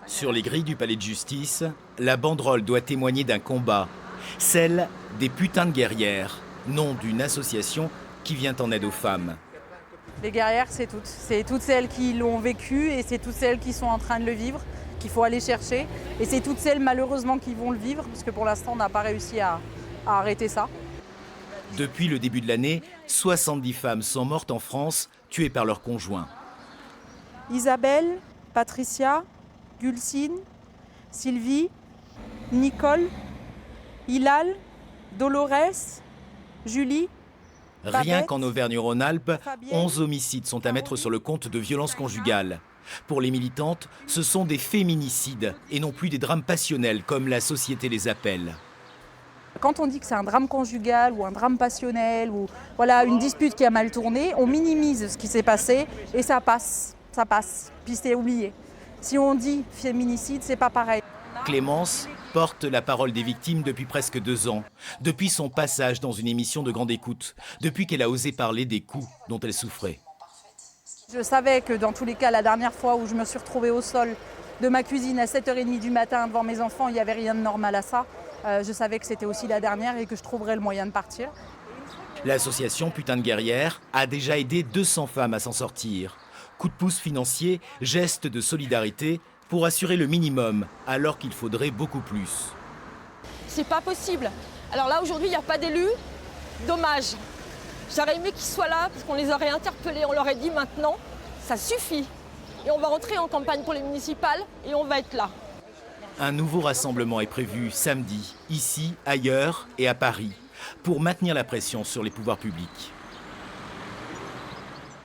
Sur les grilles du palais de justice, la banderole doit témoigner d'un combat, celle des putains de guerrières, nom d'une association qui vient en aide aux femmes. Les guerrières, c'est toutes. C'est toutes celles qui l'ont vécu et c'est toutes celles qui sont en train de le vivre, qu'il faut aller chercher. Et c'est toutes celles, malheureusement, qui vont le vivre, parce que pour l'instant, on n'a pas réussi à arrêter ça. Depuis le début de l'année, 70 femmes sont mortes en France, tuées par leurs conjoints. Isabelle, Patricia, Gulcine, Sylvie, Nicole, Hilal, Dolores, Julie. Rien qu'en Auvergne-Rhône-Alpes, 11 homicides sont à mettre sur le compte de violences conjugales. Pour les militantes, ce sont des féminicides et non plus des drames passionnels comme la société les appelle. Quand on dit que c'est un drame conjugal ou un drame passionnel ou voilà, une dispute qui a mal tourné, on minimise ce qui s'est passé et ça passe, puis c'est oublié. Si on dit féminicide, c'est pas pareil. Clémence porte la parole des victimes depuis presque 2 ans, depuis son passage dans une émission de grande écoute, depuis qu'elle a osé parler des coups dont elle souffrait. Je savais que dans tous les cas, la dernière fois où je me suis retrouvée au sol de ma cuisine à 7h30 du matin devant mes enfants, il n'y avait rien de normal à ça. Je savais que c'était aussi la dernière et que je trouverais le moyen de partir. L'association Putain de Guerrières a déjà aidé 200 femmes à s'en sortir. Coup de pouce financier, geste de solidarité pour assurer le minimum, alors qu'il faudrait beaucoup plus. C'est pas possible. Alors là, aujourd'hui, il n'y a pas d'élus. Dommage. J'aurais aimé qu'ils soient là, parce qu'on les aurait interpellés. On leur aurait dit maintenant, ça suffit. Et on va rentrer en campagne pour les municipales et on va être là. Un nouveau rassemblement est prévu samedi, ici, ailleurs et à Paris, pour maintenir la pression sur les pouvoirs publics.